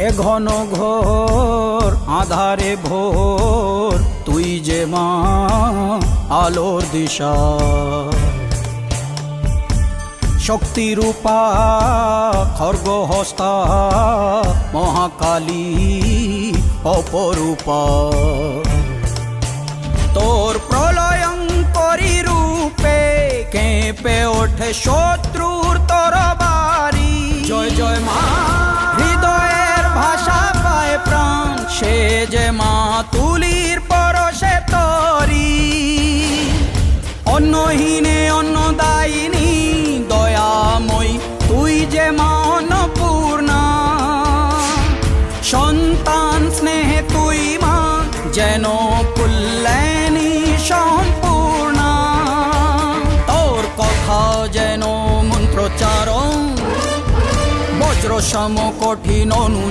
এ ঘন ঘোর আধারে ভোর তুই যে মা আলোর দিশা, শক্তিরূপা খর্গহস্তা মহাকালী অপরূপা। তোর প্রলয়ঙ্করী রূপে কেঁপে ওঠে শত্রুর তরবারি। জয় জয় মা, হৃদয়ের ভাষা পায় প্রাণ, সে যে মা তুলির পরশে তরি। অন্নহীনে অন্নদায়িনী দয়াময়ী, তুই যে মা অন্নপূর্ণা। সন্তান স্নেহে তুই মা যেন কল্যাণী সম্পূর্ণা। তোর কথা যেন মন্ত্রোচ্চারণ, বজ্র সম কঠিন অনু